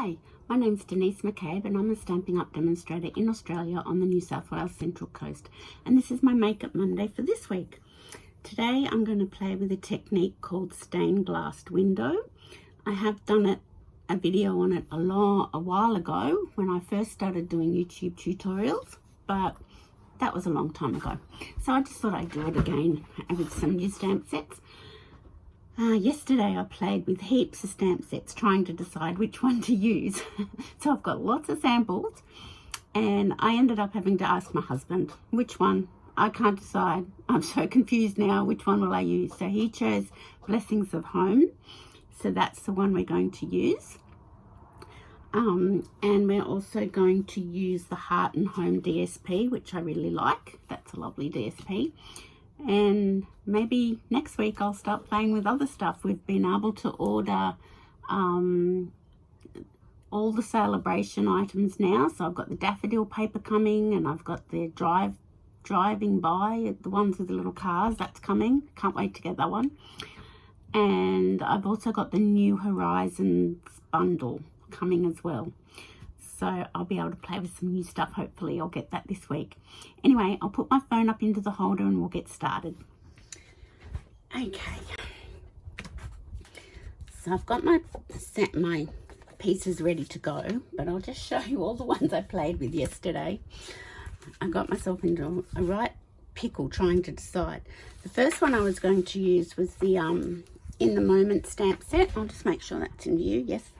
Hi, my name's Denise McCabe and I'm a Stampin' Up! Demonstrator in Australia on the New South Wales Central Coast, and this is my Makeup Monday for this week. Today I'm going to play with a technique called Stained Glass Window. I have done a video on it a while ago when I first started doing YouTube tutorials, but that was a long time ago. So I just thought I'd do it again with some new stamp sets. Yesterday I played with heaps of stamp sets trying to decide which one to use. So I've got lots of samples and I ended up having to ask my husband which one. I can't decide. I'm so confused now. Which one will I use? So he chose Blessings of Home. So that's the one we're going to use. And we're also going to use the Heart and Home DSP, which I really like. That's a lovely DSP. And maybe next week I'll start playing with other stuff. We've been able to order all the celebration items now. So I've got the daffodil paper coming, and I've got the driving by, the ones with the little cars, that's coming. Can't wait to get that one. And I've also got the New Horizons bundle coming as well. So I'll be able to play with some new stuff. Hopefully I'll get that this week. Anyway, I'll put my phone up into the holder and we'll get started. Okay. So I've got my pieces ready to go, but I'll just show you all the ones I played with yesterday. I got myself into a right pickle trying to decide. The first one I was going to use was the In the Moment stamp set. I'll just make sure that's in view. Yes.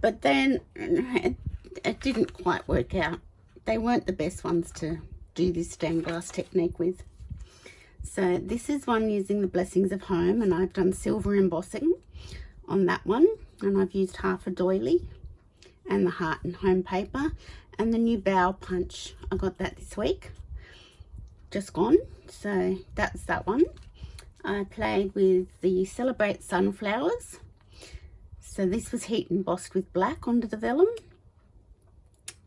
But then it didn't quite work out. They weren't the best ones to do this stained glass technique with. So this is one using the Blessings of Home, and I've done silver embossing on that one, and I've used half a doily and the Heart and Home paper and the new bow punch. I got that this week, just gone. So that's that one. I played with the Celebrate Sunflowers. So this was heat embossed with black onto the vellum,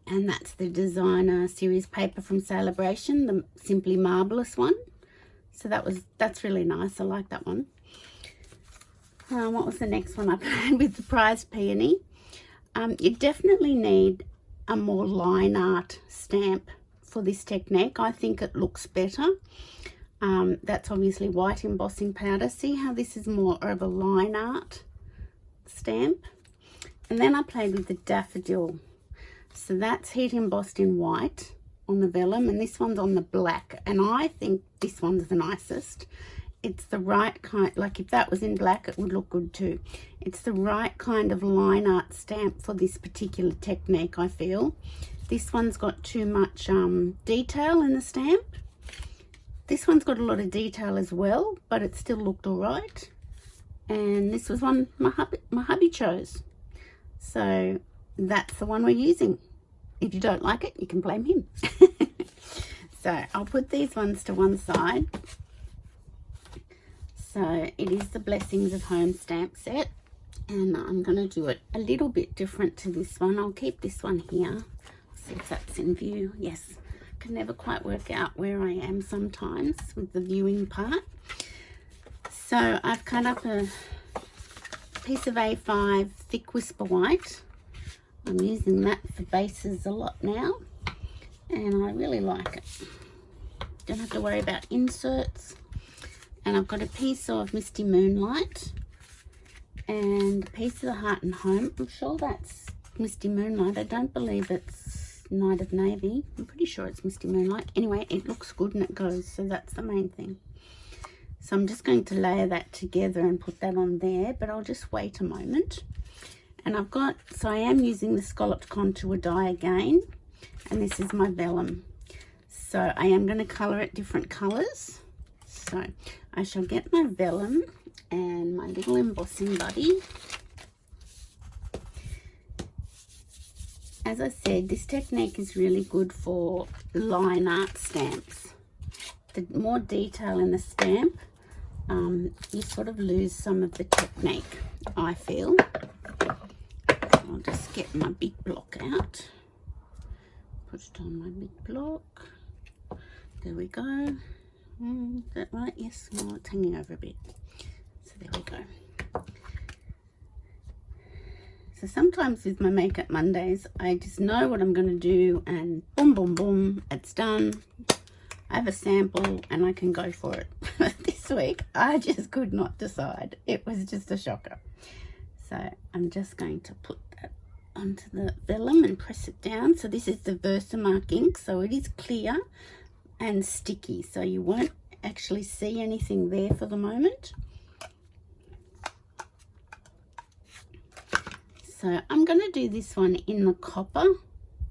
and that's the designer series paper from Celebration, the Simply Marvelous one. So that's really nice. I like that one. What was the next one? I played with the Prize Peony. You definitely need a more line art stamp for this technique. I think it looks better. That's obviously white embossing powder. See how this is more of a line art stamp. And then I played with the daffodil. So that's heat embossed in white on the vellum, and this one's on the black, and I think this one's the nicest. It's the right kind, like if that was in black it would look good too. It's the right kind of line art stamp for this particular technique, I feel. This one's got too much detail in the stamp. This one's got a lot of detail as well, but it still looked all right. And this was one my hubby chose. So that's the one we're using. If you don't like it, you can blame him. So I'll put these ones to one side. So it is the Blessings of Home stamp set, and I'm going to do it a little bit different to this one. I'll keep this one here. See if that's in view. Yes, I can never quite work out where I am sometimes with the viewing part. So I've cut up a piece of A5 thick whisper white. I'm using that for bases a lot now, and I really like it. Don't have to worry about inserts. And I've got a piece of Misty Moonlight and a piece of the Heart and Home. I'm sure that's Misty Moonlight. I don't believe it's Night of Navy. I'm pretty sure it's Misty Moonlight. Anyway, it looks good and it goes, so that's the main thing. So I'm just going to layer that together and put that on there, but I'll just wait a moment. And so I am using the Scalloped Contour die again, and this is my vellum. So I am going to colour it different colours. So I shall get my vellum and my little embossing buddy. As I said, this technique is really good for line art stamps. The more detail in the stamp, you sort of lose some of the technique, I feel. I'll just get my big block out. Put it on my big block. There we go. Is that right? Yes. Oh, it's hanging over a bit. So there we go. So sometimes with my Makeup Mondays, I just know what I'm going to do and boom, boom, boom, it's done. I have a sample and I can go for it. This week, I just could not decide. It was just a shocker. So I'm just going to put that onto the vellum and press it down. So this is the Versamark ink, so it is clear and sticky, so you won't actually see anything there for the moment. So I'm going to do this one in the copper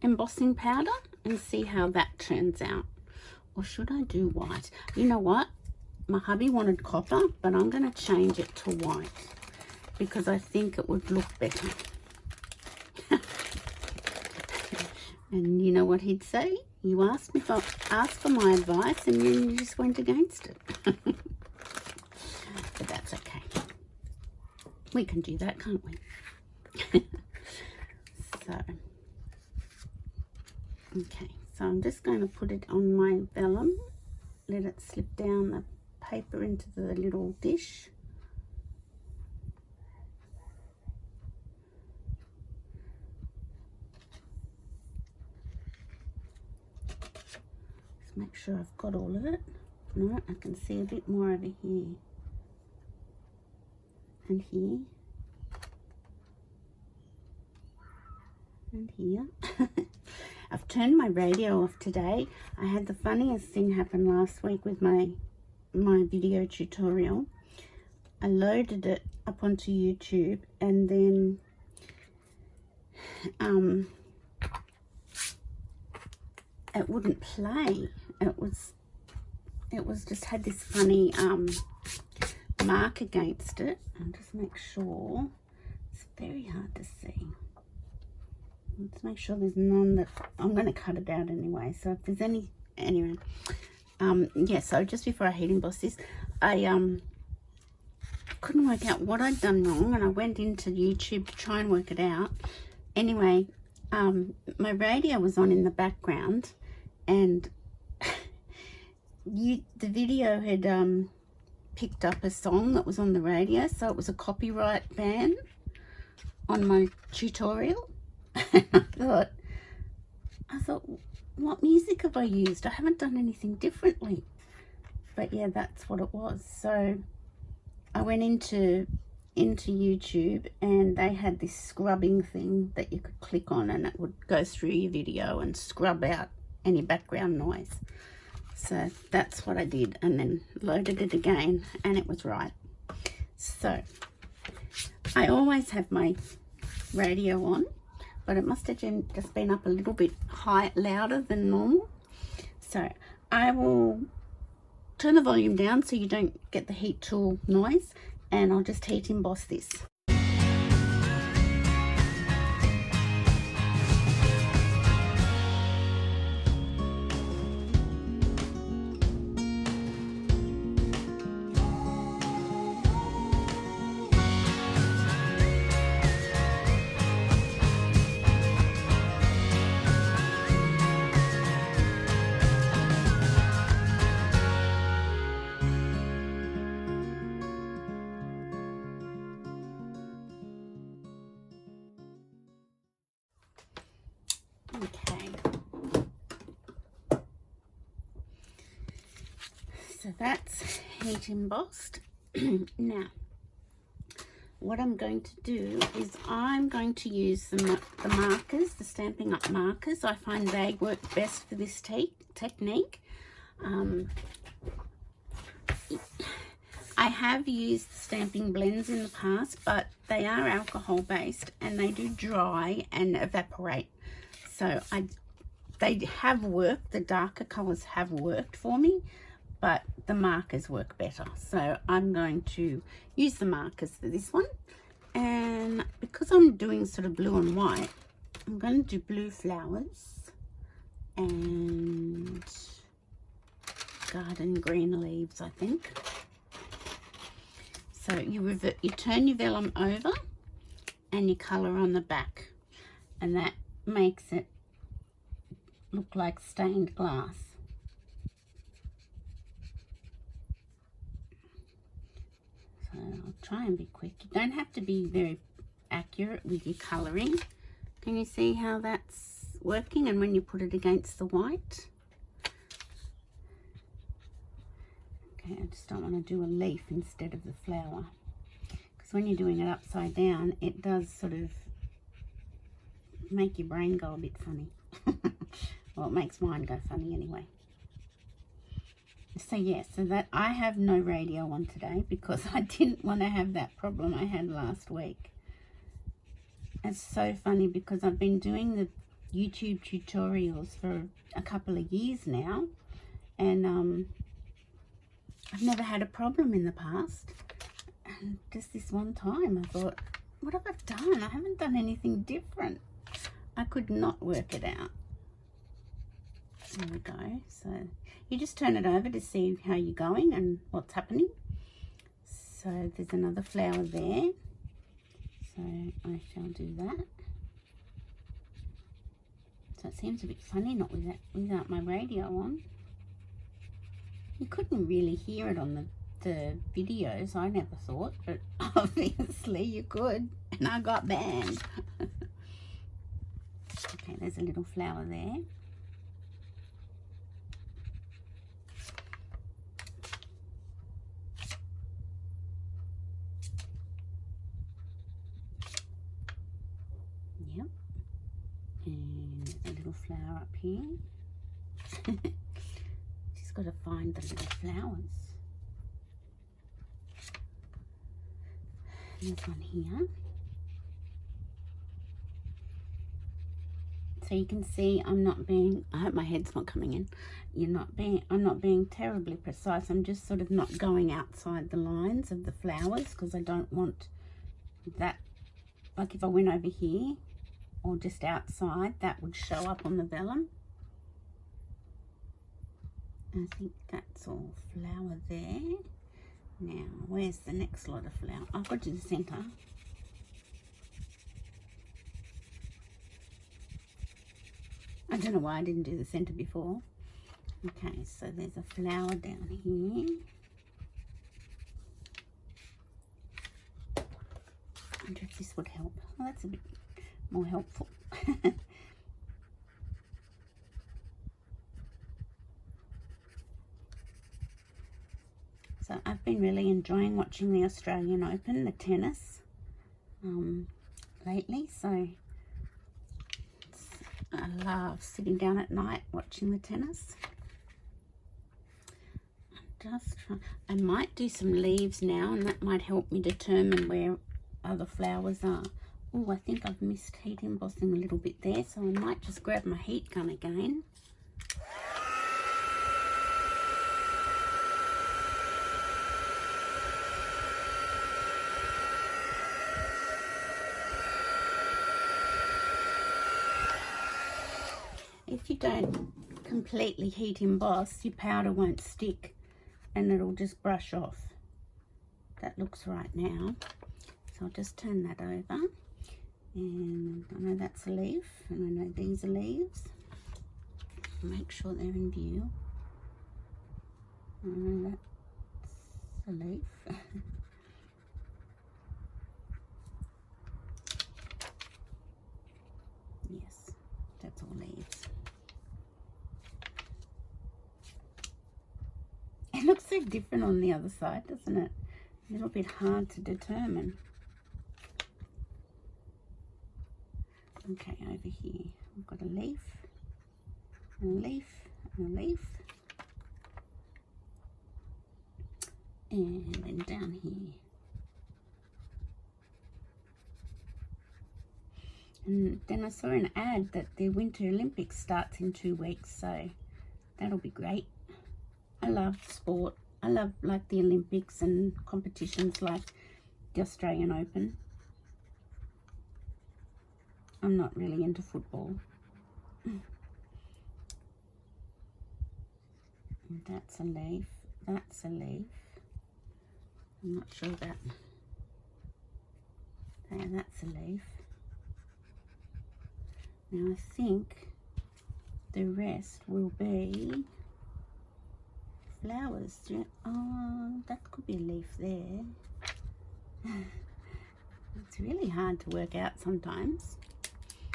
embossing powder and see how that turns out. Or should I do white? You know what? My hubby wanted copper, but I'm going to change it to white because I think it would look better. And you know what he'd say? You asked me for my advice and then you just went against it. But that's okay. We can do that, can't we? Okay, so I'm just going to put it on my vellum, let it slip down the paper into the little dish. Just make sure I've got all of it. No, I can see a bit more over here and here and here. I've turned my radio off today. I had the funniest thing happen last week with my video tutorial. I loaded it up onto YouTube and then it wouldn't play. It was just had this funny mark against it. I'll just make sure. It's very hard to see. Let's make sure there's none that I'm going to cut it out anyway. So if there's any, anyway, yeah. So just before I heat emboss this, I couldn't work out what I'd done wrong, and I went into YouTube to try and work it out. Anyway, my radio was on in the background, and the video had picked up a song that was on the radio, so it was a copyright ban on my tutorial. I thought, what music have I used? I haven't done anything differently. But yeah, that's what it was. So I went into YouTube and they had this scrubbing thing that you could click on and it would go through your video and scrub out any background noise. So that's what I did, and then loaded it again and it was right. So I always have my radio on, but it must have just been up a little bit louder than normal. So I will turn the volume down so you don't get the heat tool noise, and I'll just heat emboss this. Okay, so that's heat embossed. Now, what I'm going to do is I'm going to use the markers, the Stampin' Up markers. I find they work best for this technique. I have used Stamping Blends in the past, but they are alcohol based and they do dry and evaporate. So they have worked, the darker colours have worked for me, but the markers work better. So I'm going to use the markers for this one. And because I'm doing sort of blue and white, I'm going to do blue flowers and garden green leaves, I think. So you turn your vellum over and you colour on the back, and that makes it look like stained glass. So I'll try and be quick. You don't have to be very accurate with your colouring. Can you see how that's working? And when you put it against the white. Okay, I just don't want to do a leaf instead of the flower. Because when you're doing it upside down, it does sort of make your brain go a bit funny. Well, it makes mine go funny anyway. So yeah, so that I have no radio on today because I didn't want to have that problem I had last week. It's so funny because I've been doing the YouTube tutorials for a couple of years now, and I've never had a problem in the past. And just this one time I thought, what have I done? I haven't done anything different. I could not work it out. There we go. So you just turn it over to see how you're going and what's happening. So there's another flower there. So I shall do that. So it seems a bit funny not without my radio on. You couldn't really hear it on the videos, I never thought, but obviously you could, and I got banned. Okay, there's a little flower there. Yep. And there's a little flower up here. Just got to find the little flowers. There's one here. So you can see I'm not being, I hope my head's not coming in. I'm not being terribly precise. I'm just sort of not going outside the lines of the flowers because I don't want that, like if I went over here or just outside, that would show up on the vellum. I think that's all flower there. Now, where's the next lot of flower? I'll go to the centre. I don't know why I didn't do the centre before. Okay, so there's a flower down here. I wonder if this would help. Oh, that's a bit more helpful. So I've been really enjoying watching the Australian Open, the tennis, lately. So I love sitting down at night watching the tennis. I might do some leaves now, and that might help me determine where other flowers are. Oh, I think I've missed heat embossing a little bit there, so I might just grab my heat gun again. If you don't completely heat emboss, your powder won't stick and it'll just brush off. That looks right now. So I'll just turn that over. And I know that's a leaf, and I know these are leaves. Make sure they're in view. I know that's a leaf. Yes, that's all leaves. It looks so different on the other side, doesn't it? A little bit hard to determine. Okay, over here I've got a leaf, and a leaf, and a leaf. And then down here. And then I saw an ad that the Winter Olympics starts in 2 weeks, so that'll be great. I love sport. I love like the Olympics and competitions like the Australian Open. I'm not really into football. That's a leaf. That's a leaf. I'm not sure that. There, that's a leaf. Now I think the rest will be flowers. Oh, that could be a leaf there. It's really hard to work out sometimes.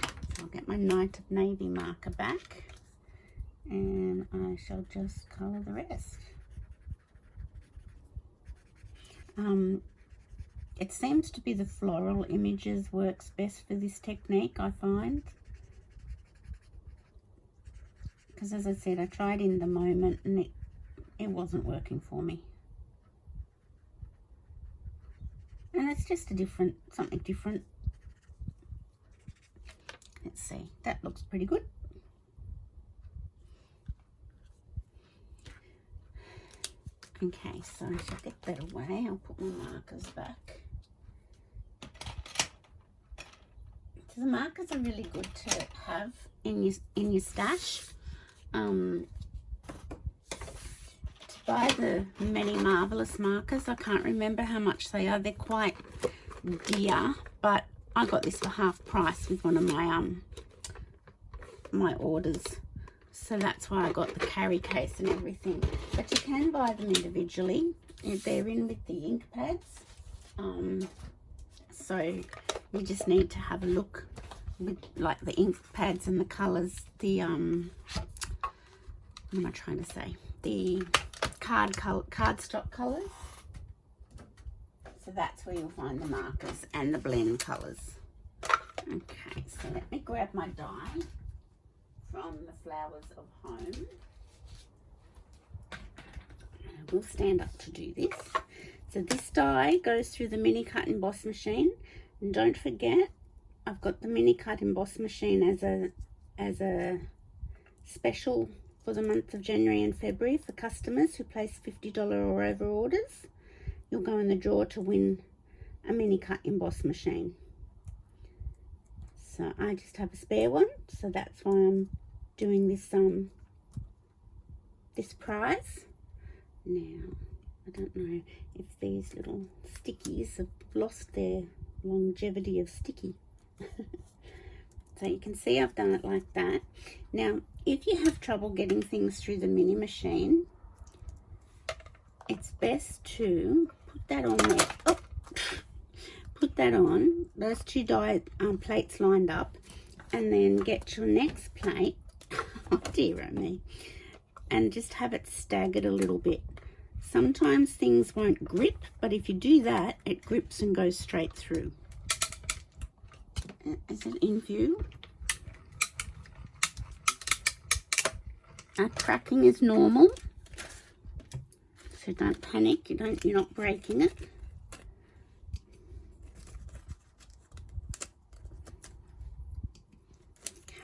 So I'll get my Night of Navy marker back and I shall just colour the rest. It seems to be the floral images works best for this technique, I find. Because as I said, I tried in the moment and it wasn't working for me. And it's just something different. Let's see, that looks pretty good. Okay, so I shall get that away. I'll put my markers back. So the markers are really good to have in your stash. To buy the Many Marvelous markers, I can't remember how much they are. They're quite dear, but I got this for half price with one of my my orders. So that's why I got the carry case and everything. But you can buy them individually. They're in with the ink pads. So you just need to have a look with like the ink pads and the colours. The what am I trying to say? The cardstock colours. So that's where you'll find the markers and the blend colours. Okay, so let me grab my die from the Flowers of Home. I will stand up to do this. So this die goes through the mini cut emboss machine, and don't forget I've got the mini cut emboss machine as a special for the month of January and February for customers who place $50 or over orders. You'll go in the draw to win a mini cut emboss machine. So I just have a spare one, so that's why I'm doing this this prize. Now I don't know if these little stickies have lost their longevity of sticky. So you can see I've done it like that. Now if you have trouble getting things through the mini machine, it's best to put that on there. Oh, put that on, those two die plates lined up, and then get your next plate, oh dear me, and just have it staggered a little bit. Sometimes things won't grip, but if you do that, it grips and goes straight through. Is it in view? Cracking is normal, so don't panic. You're not breaking it.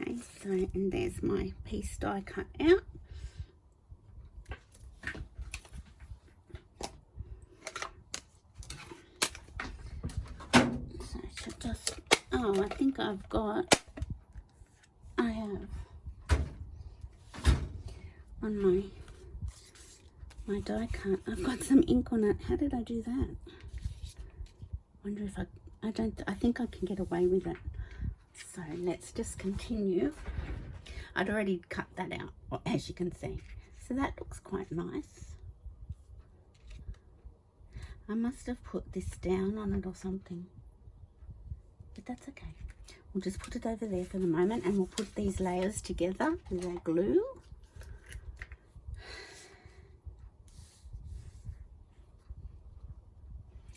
Okay, so and there's my piece die cut out. So I should just, oh, I think I have on my die cut, I've got some ink on it. How did I do that? Wonder if I think I can get away with it. So let's just continue. I'd already cut that out, as you can see. So that looks quite nice. I must have put this down on it or something, but that's okay. We'll just put it over there for the moment, and we'll put these layers together with our glue.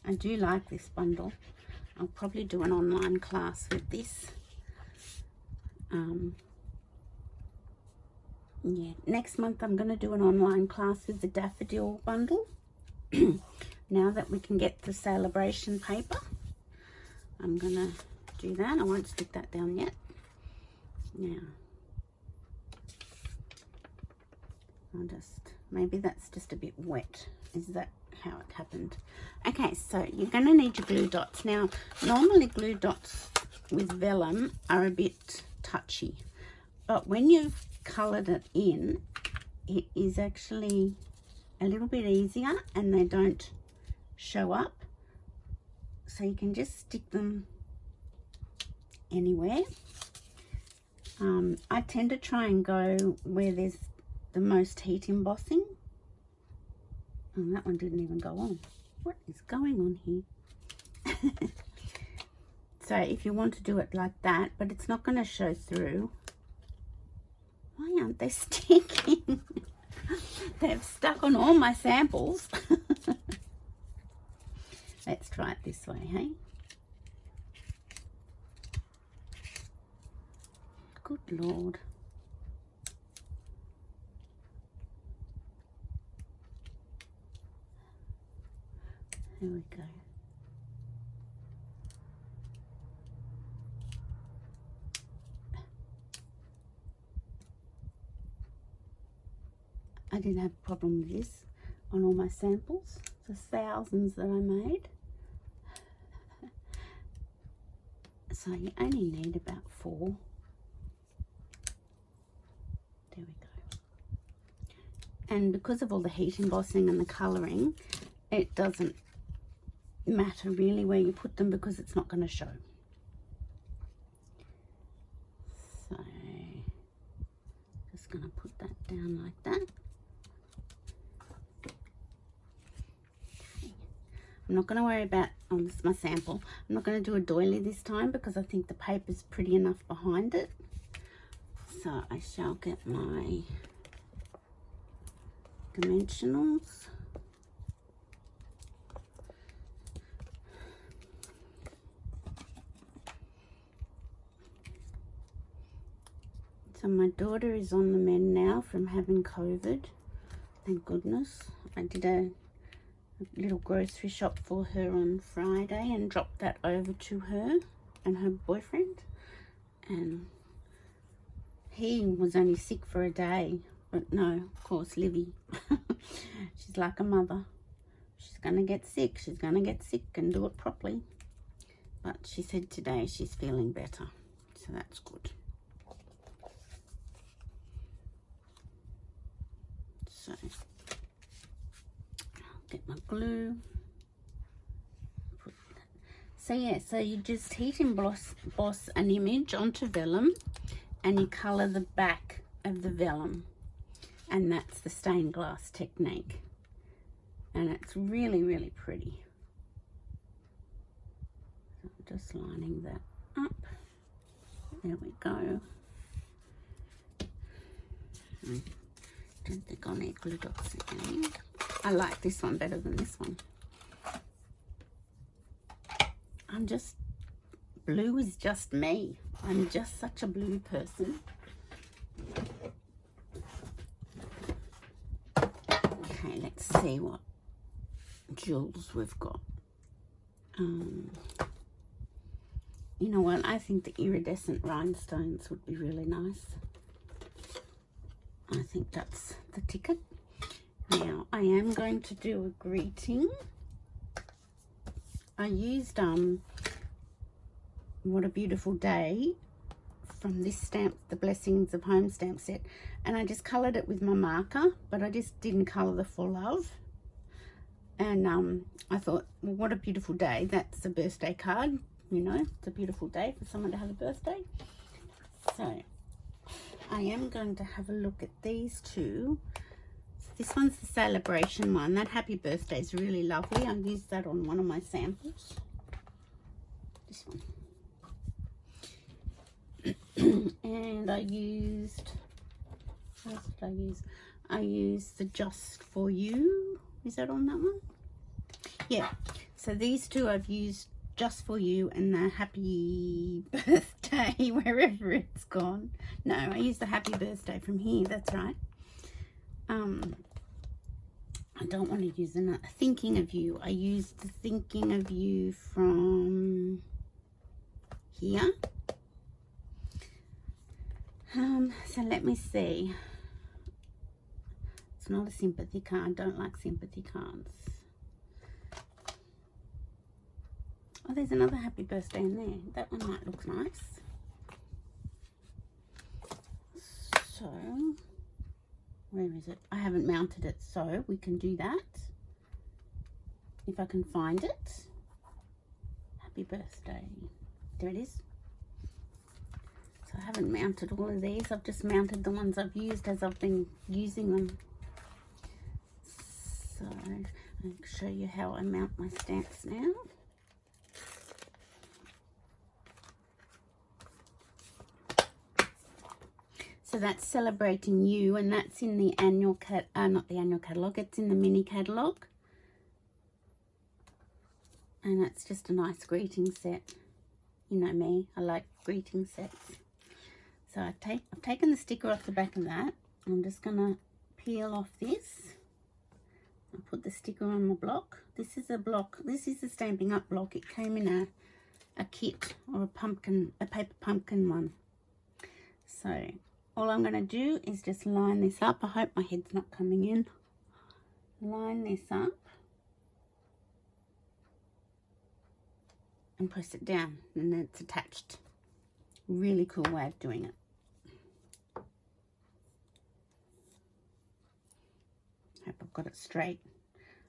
I do like this bundle. I'll probably do an online class with this. Yeah, next month I'm going to do an online class with the daffodil bundle. Now that we can get the celebration paper, I'm going to do that. I won't stick that down yet. Now, maybe that's just a bit wet. Is that how it happened? Okay, so you're going to need your glue dots. Now, normally glue dots with vellum are a bit touchy, but when you've coloured it in, it is actually a little bit easier and they don't show up. So you can just stick them anywhere. I tend to try and go where there's the most heat embossing. Oh, that one didn't even go on. What is going on here? So if you want to do it like that, but it's not going to show through. Why aren't they sticking? They've stuck on all my samples. Let's try it this way, hey? Good Lord. There we go. I didn't have a problem with this on all my samples. The thousands that I made. So you only need about 4. There we go. And because of all the heat embossing and the colouring, it doesn't matter really where you put them because it's not going to show. So just going to put that down like that. I'm not going to worry about, this is my sample, I'm not going to do a doily this time because I think the paper's pretty enough behind it. So I shall get my dimensionals. So my daughter is on the mend now from having COVID, thank goodness. I did a little grocery shop for her on Friday and dropped that over to her and her boyfriend, and he was only sick for a day, but no, of course, Livy, she's like a mother. She's gonna get sick, and do it properly, but she said today she's feeling better, so that's good. So get my glue. So yeah, so you just heat emboss an image onto vellum and you colour the back of the vellum, and that's the stained glass technique, and it's really, really pretty. So I'm just lining that up. There we go. I don't think I'll need glue dots again. I like this one better than this one. Blue is just me. I'm just such a blue person. Okay, let's see what jewels we've got. You know what? I think the iridescent rhinestones would be really nice. I think that's the ticket. Now, I am going to do a greeting. I used What a Beautiful Day from this stamp, the Blessings of Home stamp set, and I just coloured it with my marker, but I just didn't colour the full love. And I thought, well, what a beautiful day. That's a birthday card, you know, it's a beautiful day for someone to have a birthday. So I am going to have a look at these two. This one's the celebration one. That happy birthday is really lovely. I used that on one of my samples. This one. And I used, what else did I use? I used the Just For You. Is that on that one? Yeah. So these two I've used Just For You and the Happy Birthday, wherever it's gone. No, I used the Happy Birthday from here. That's right. I don't want to use another Thinking of You. I used the Thinking of You from here. So let me see. It's not a sympathy card. I don't like sympathy cards. Oh, there's another Happy Birthday in there. That one might look nice. So, where is it? I haven't mounted it, so we can do that. If I can find it. Happy Birthday. There it is. So I haven't mounted all of these. I've just mounted the ones I've used as I've been using them. So I'll show you how I mount my stamps now. So that's Celebrating You, and that's in the annual not the annual catalogue, it's in the mini catalogue. And that's just a nice greeting set. You know me, I like greeting sets. So I've taken the sticker off the back of that. I'm just gonna peel off this. I'll put the sticker on my block. This is a block, this is a Stampin' Up block. It came in a kit, or a paper pumpkin one. So all I'm going to do is just line this up. I hope my head's not coming in. Line this up and press it down, and then it's attached. Really cool way of doing it. Hope I've got it straight.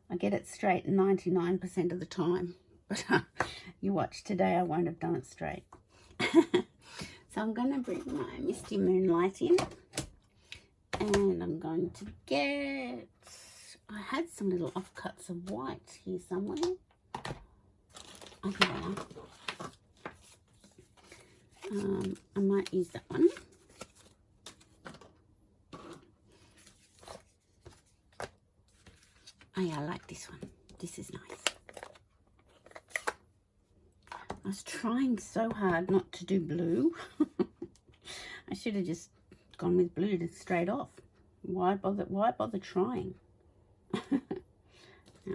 I get it straight 99% of the time, but you watch today, I won't have done it straight. So I'm going to bring my Misty Moonlight in, and I'm going to get, I had some little offcuts of white here somewhere. Oh, here they are. I might use that one. Oh yeah, I like this one. This is nice. I was trying so hard not to do blue. I should have just gone with blue to straight off. Why bother trying? Now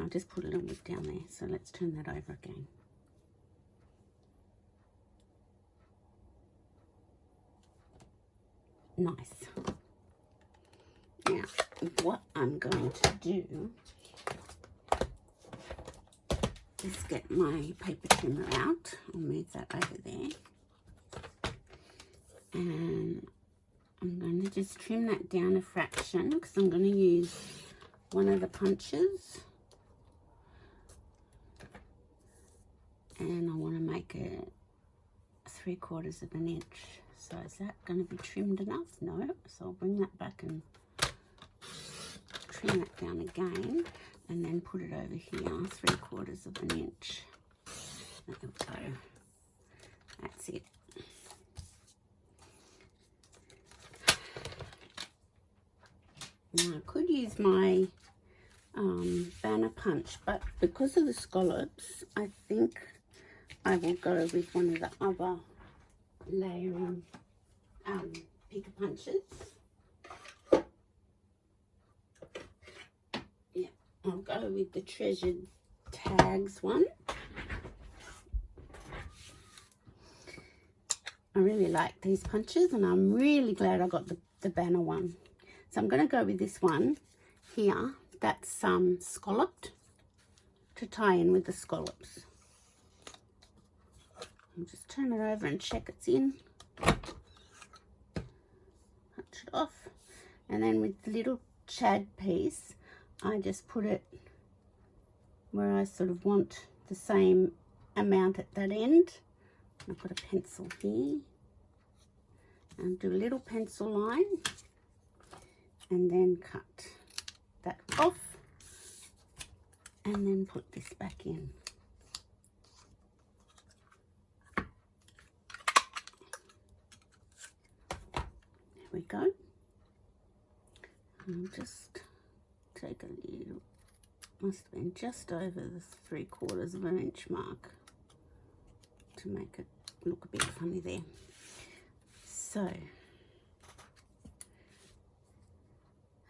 I'll just put a little bit down there. So let's turn that over again. Nice. Now what I'm going to do is get my paper trimmer out. I'll move that over there. And I'm going to just trim that down a fraction because I'm going to use one of the punches. And I want to make it 3/4 of an inch. So is that going to be trimmed enough? No. So I'll bring that back and trim that down again. And then put it over here, 3/4 of an inch. There we go. That's it. Now I could use my banner punch, but because of the scallops, I think I will go with one of the other layering picker punches. I'll go with the Treasured Tags one. I really like these punches, and I'm really glad I got the banner one. So I'm going to go with this one here. That's scalloped, to tie in with the scallops. I'll just turn it over and check it's in. Punch it off. And then with the little Chad piece, I just put it where I sort of want the same amount at that end. I've got a pencil here, and do a little pencil line, and then cut that off, and then put this back in. There we go. And just take a little, must have been just over the 3/4 of an inch mark to make it look a bit funny there. So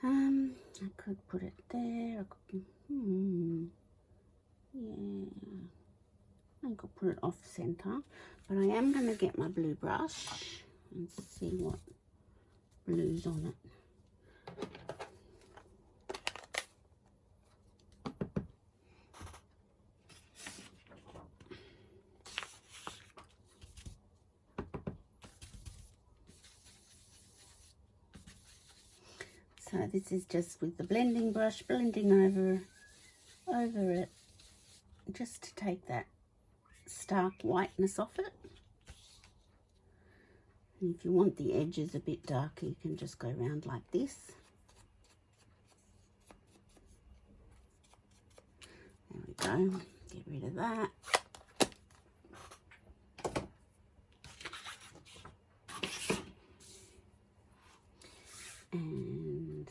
I could put it there. I could, yeah, I think I'll put it off center, but I am going to get my blue brush and see what blue's on it. So this is just with the blending brush, blending over it, just to take that stark whiteness off it. And if you want the edges a bit darker, you can just go around like this. There we go. Get rid of that. And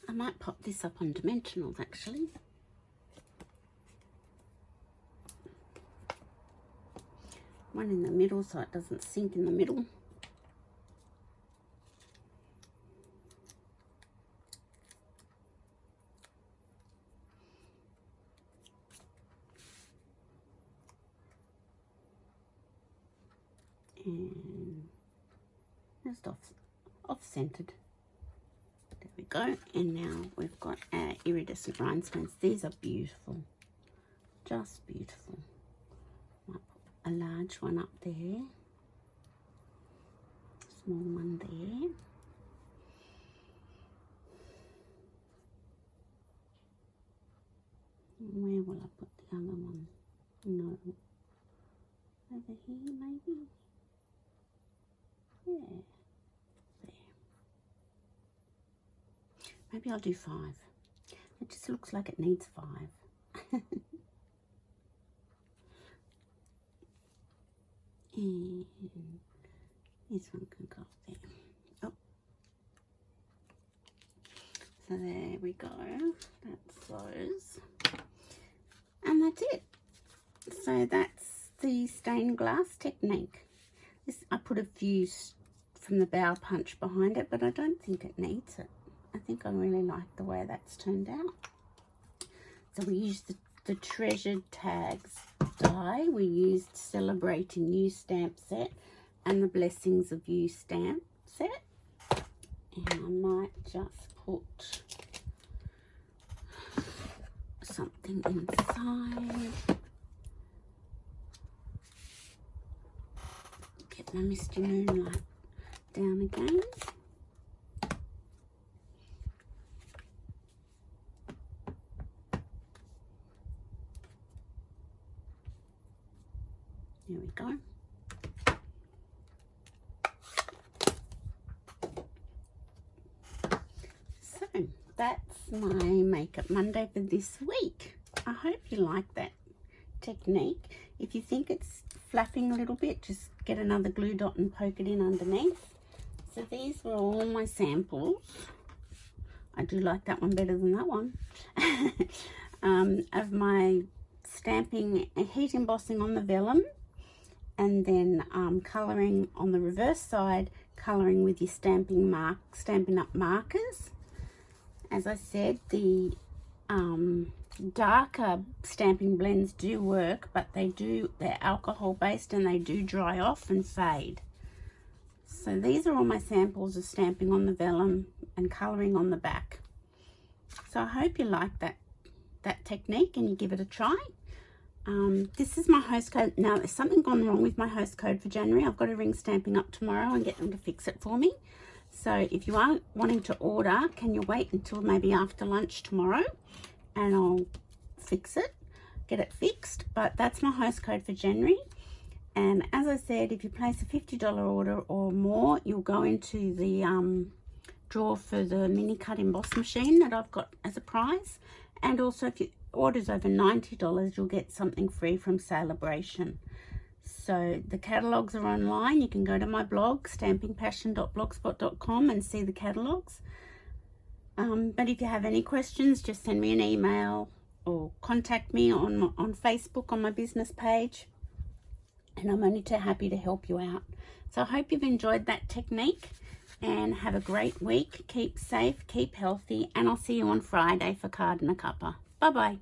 I might pop this up on dimensionals actually. One in the middle so it doesn't sink in the middle. And just off-centered. There we go. And now we've got our iridescent rhinestones. These are beautiful, just beautiful. Might put a large one up there, small one there. Where will I put the other one? No, over here maybe. Yeah, there. Maybe I'll do 5. It just looks like it needs 5. And this one can go up there. Oh, so there we go. That's those, and that's it. So that's the stained glass technique. This, I put a few from the bow punch behind it, but I don't think it needs it. I think I really like the way that's turned out. So we used the Treasured Tags die. We used Celebrating You stamp set and the Blessings of You stamp set. And I might just put something inside. Get my Misty Moonlight down again. There we go. So that's my Makeup Monday for this week. I hope you like that technique. If you think it's flapping a little bit, just get another glue dot and poke it in underneath. So these were all my samples. I do like that one better than that one. Of my stamping, heat embossing on the vellum, and then colouring on the reverse side, colouring with your Stampin' Up markers. As I said, the darker stamping blends do work, but they're alcohol based and they do dry off and fade. So these are all my samples of stamping on the vellum and colouring on the back. So I hope you like that technique and you give it a try. This is my host code. Now there's something gone wrong with my host code for January. I've got to ring Stamping Up tomorrow and get them to fix it for me. So if you are wanting to order, can you wait until maybe after lunch tomorrow and I'll fix it, get it fixed. But that's my host code for January. And as I said, if you place a $50 order or more, you'll go into the draw for the mini cut emboss machine that I've got as a prize. And also if your order's over $90, you'll get something free from Celebration. So the catalogues are online. You can go to my blog, stampingpassion.blogspot.com, and see the catalogues. But if you have any questions, just send me an email or contact me on Facebook on my business page. And I'm only too happy to help you out. So I hope you've enjoyed that technique and have a great week. Keep safe, keep healthy, and I'll see you on Friday for Card and a Cuppa. Bye-bye.